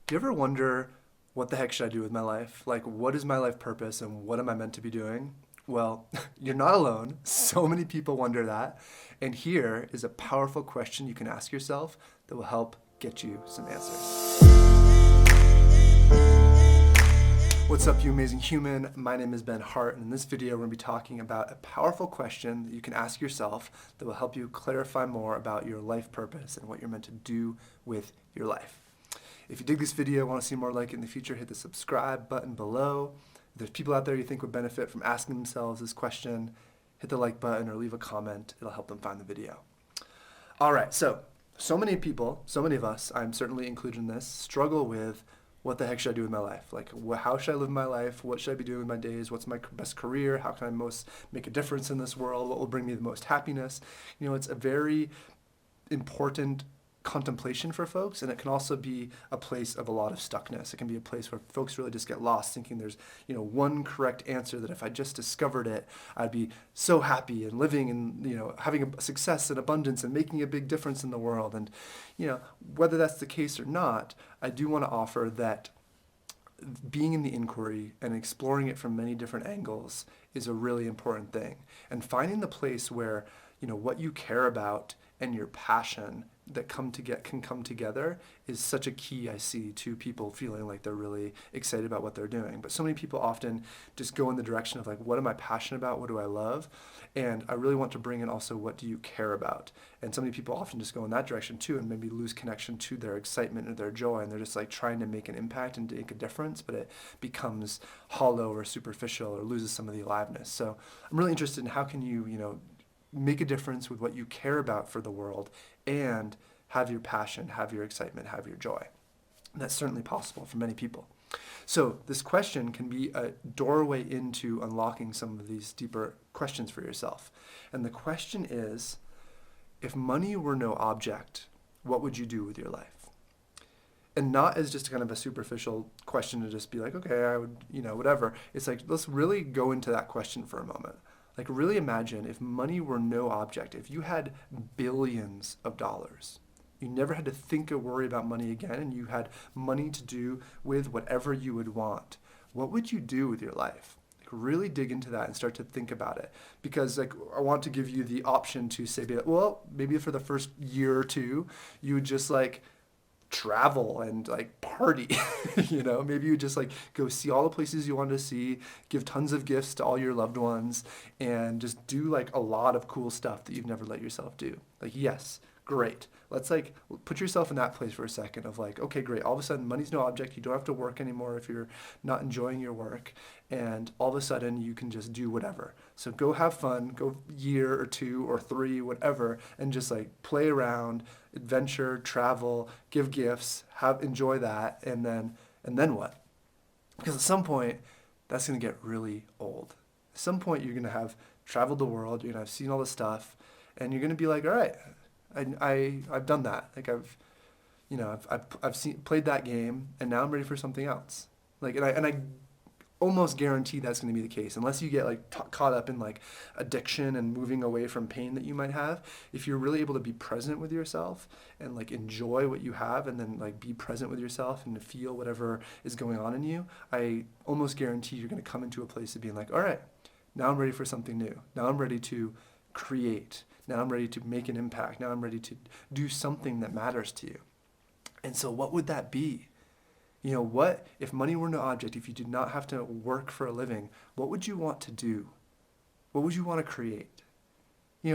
Do you ever wonder what the heck should I do with my life? Like, what is my life purpose and what am I meant to be doing? Well, you're not alone. So many people wonder that. And here is a powerful question you can ask yourself that will help get you some answers. What's up, you amazing human? My name is Ben Hart, and in this video, we're going to be talking about a powerful question that you can ask yourself that will help you clarify more about your life purpose and what you're meant to do with your life. If you dig this video, want to see more like it in the future, hit the subscribe button below. If there's people out there you think would benefit from asking themselves this question, hit the like button or leave a comment. It'll help them find the video. All right, so many people, so many of us, I'm certainly included in this, struggle with what the heck should I do with my life? Like, how should I live my life? What should I be doing with my days? What's my best career? How can I most make a difference in this world? What will bring me the most happiness? You know, it's a very important contemplation for folks, and it can also be a place of a lot of stuckness. It can be a place where folks really just get lost thinking there's, one correct answer that if I just discovered it, I'd be so happy and living and, having a success and abundance and making a big difference in the world. And, whether that's the case or not, I do want to offer that being in the inquiry and exploring it from many different angles is a really important thing. And finding the place where, what you care about and your passion that can come together is such a key, I see, to people feeling like they're really excited about what they're doing. But so many people often just go in the direction of like, what am I passionate about? What do I love? And I really want to bring in also, what do you care about? And so many people often just go in that direction too and maybe lose connection to their excitement or their joy. And they're just like trying to make an impact and to make a difference, but it becomes hollow or superficial or loses some of the aliveness. So I'm really interested in how can you, make a difference with what you care about for the world and have your passion, have your excitement, have your joy. And that's certainly possible for many people. So this question can be a doorway into unlocking some of these deeper questions for yourself. And the question is, if money were no object, what would you do with your life? And not as just kind of a superficial question to just be like, okay, I would, whatever. It's like, let's really go into that question for a moment. Like, really imagine if money were no object, if you had billions of dollars, you never had to think or worry about money again, and you had money to do with whatever you would want, what would you do with your life? Like, really dig into that and start to think about it. Because like, I want to give you the option to say, well, maybe for the first year or two, you would just like travel and like party, maybe you just like go see all the places you want to see, give tons of gifts to all your loved ones, and just do like a lot of cool stuff that you've never let yourself do. Like, yes, great. Let's like put yourself in that place for a second of like, okay, great. All of a sudden, money's no object. You don't have to work anymore if you're not enjoying your work. And all of a sudden, you can just do whatever. So go have fun, go year or two or three, whatever, and just like play around, adventure, travel, give gifts, enjoy that, and then what? Because at some point, that's going to get really old. At some point, you're going to have traveled the world, you're going to have seen all this stuff, and you're going to be like, all right, I've done that. Like I've played that game, and now I'm ready for something else. Like, and I almost guarantee that's going to be the case, unless you get like caught up in like addiction and moving away from pain that you might have. If you're really able to be present with yourself and like enjoy what you have, and then like be present with yourself and to feel whatever is going on in you, I almost guarantee you're going to come into a place of being like, all right, now I'm ready for something new. Now I'm ready to create. Now I'm ready to make an impact. Now I'm ready to do something that matters to you. And so what would that be? What if money were no object, if you did not have to work for a living, what would you want to do? What would you want to create?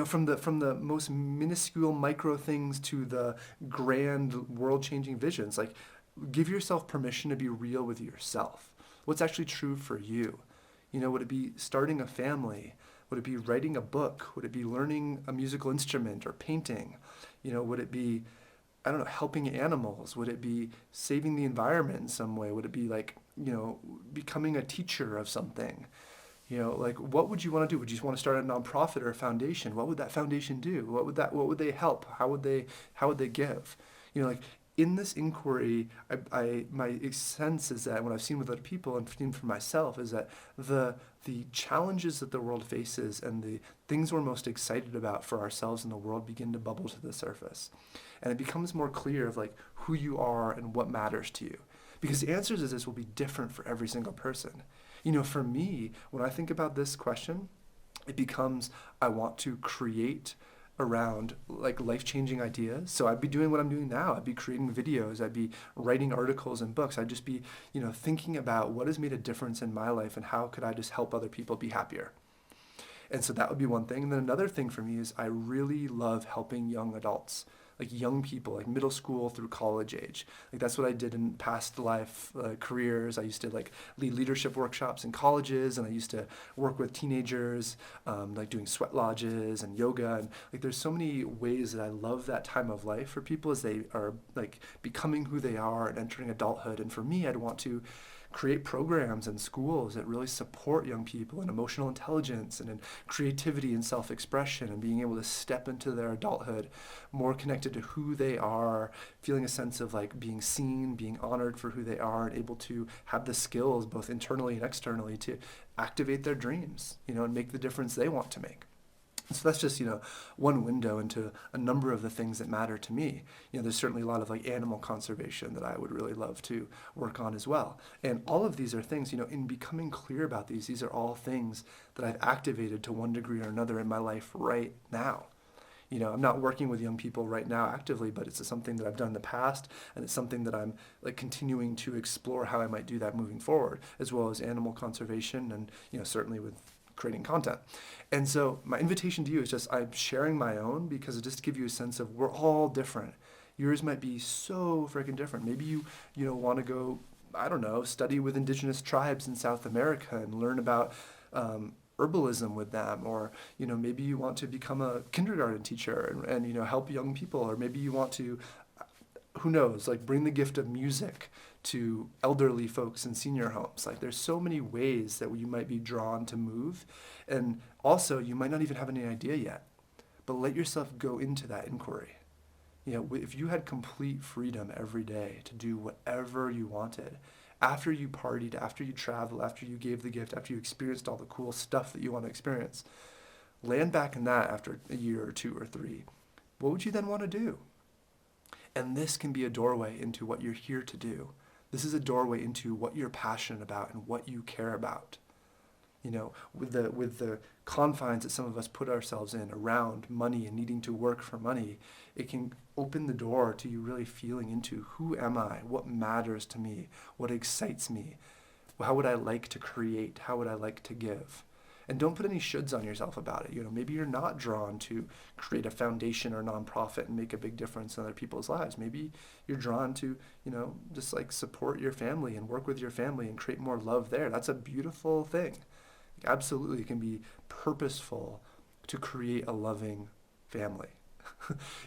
From the most minuscule micro things to the grand world-changing visions, like give yourself permission to be real with yourself. What's actually true for you? Would it be starting a family? Would it be writing a book? Would it be learning a musical instrument or painting? Would it be, I don't know, helping animals? Would it be saving the environment in some way? Would it be like, becoming a teacher of something? Like, what would you want to do? Would you just want to start a nonprofit or a foundation? What would that foundation do? What would they help? How would they give? Like, in this inquiry, my sense is that what I've seen with other people and seen for myself is that the challenges that the world faces and the things we're most excited about for ourselves and the world begin to bubble to the surface. And it becomes more clear of like who you are and what matters to you. Because the answers to this will be different for every single person. You know, for me, when I think about this question, it becomes I want to create around like life-changing ideas. So I'd be doing what I'm doing now. I'd be creating videos. I'd be writing articles and books. I'd just be, thinking about what has made a difference in my life and how could I just help other people be happier. And so that would be one thing. And then another thing for me is I really love helping young adults, like young people, like middle school through college age. Like that's what I did in past life careers. I used to like lead leadership workshops in colleges, and I used to work with teenagers, like doing sweat lodges and yoga. And like there's so many ways that I love that time of life for people as they are like becoming who they are and entering adulthood. And for me, I'd want to create programs in schools that really support young people in emotional intelligence and in creativity and self-expression and being able to step into their adulthood more connected to who they are, feeling a sense of like being seen, being honored for who they are, and able to have the skills both internally and externally to activate their dreams, and make the difference they want to make. So that's just, one window into a number of the things that matter to me. There's certainly a lot of like animal conservation that I would really love to work on as well. And all of these are things, in becoming clear about these are all things that I've activated to one degree or another in my life right now. I'm not working with young people right now actively, but it's something that I've done in the past, and it's something that I'm like continuing to explore how I might do that moving forward, as well as animal conservation and, certainly with creating content. And so my invitation to you is just I'm sharing my own because it just gives you a sense of we're all different. Yours might be so freaking different. Maybe you want to go, I don't know, study with indigenous tribes in South America and learn about herbalism with them, or maybe you want to become a kindergarten teacher and help young people, or maybe you want to, who knows, like bring the gift of music to elderly folks in senior homes. Like there's so many ways that you might be drawn to move. And also you might not even have any idea yet, but let yourself go into that inquiry. If you had complete freedom every day to do whatever you wanted, after you partied, after you traveled, after you gave the gift, after you experienced all the cool stuff that you want to experience, land back in that after a year or 2 or 3, what would you then want to do? And this can be a doorway into what you're here to do. This is a doorway into what you're passionate about and what you care about. With the confines that some of us put ourselves in around money and needing to work for money, it can open the door to you really feeling into who am I, what matters to me, what excites me, how would I like to create, how would I like to give. And don't put any shoulds on yourself about it. Maybe you're not drawn to create a foundation or nonprofit and make a big difference in other people's lives. Maybe you're drawn to, just like support your family and work with your family and create more love there. That's a beautiful thing. Absolutely, it can be purposeful to create a loving family.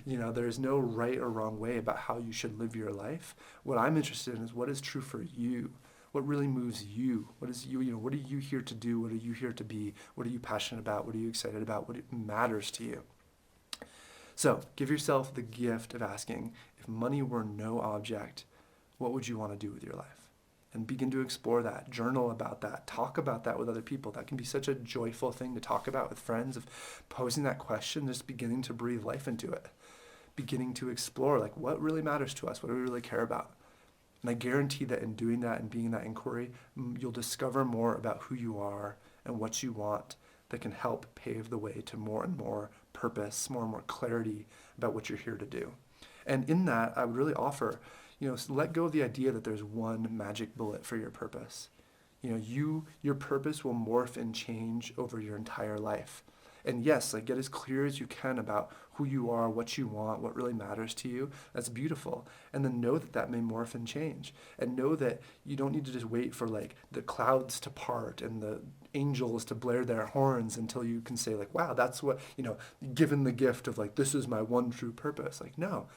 There's no right or wrong way about how you should live your life. What I'm interested in is what is true for you. What really moves you? What is you? What are you here to do? What are you here to be? What are you passionate about? What are you excited about? What matters to you? So give yourself the gift of asking, if money were no object, what would you want to do with your life? And begin to explore that, journal about that, talk about that with other people. That can be such a joyful thing to talk about with friends, of posing that question, just beginning to breathe life into it, beginning to explore like what really matters to us, what do we really care about. And I guarantee that in doing that and being in that inquiry, you'll discover more about who you are and what you want that can help pave the way to more and more purpose, more and more clarity about what you're here to do. And in that, I would really offer, let go of the idea that there's one magic bullet for your purpose. Your purpose will morph and change over your entire life. And yes, like get as clear as you can about who you are, what you want, what really matters to you. That's beautiful. And then know that that may morph and change. And know that you don't need to just wait for like the clouds to part and the angels to blare their horns until you can say like, wow, that's what, given the gift of like, this is my one true purpose. Like, no.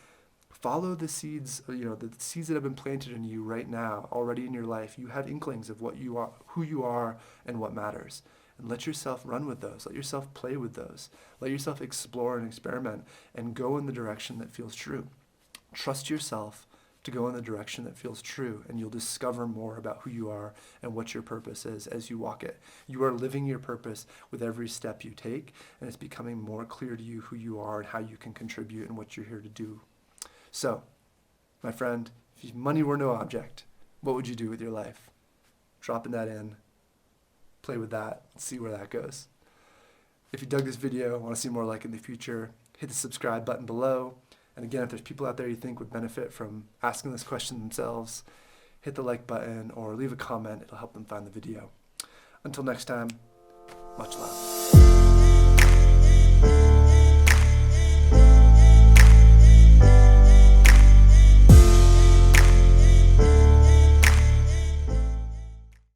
Follow the seeds, the seeds that have been planted in you right now, already in your life. You have inklings of what you are, who you are, and what matters. And let yourself run with those. Let yourself play with those. Let yourself explore and experiment and go in the direction that feels true. Trust yourself to go in the direction that feels true, and you'll discover more about who you are and what your purpose is as you walk it. You are living your purpose with every step you take, and it's becoming more clear to you who you are and how you can contribute and what you're here to do. So, my friend, if money were no object, What would you do with your life? Dropping that in, play with that, see where that goes. If you dug this video, want to see more like it in the future, hit the subscribe button below. And again, if there's people out there you think would benefit from asking this question themselves, hit the like button or leave a comment. It'll help them find the video. Until next time, much love.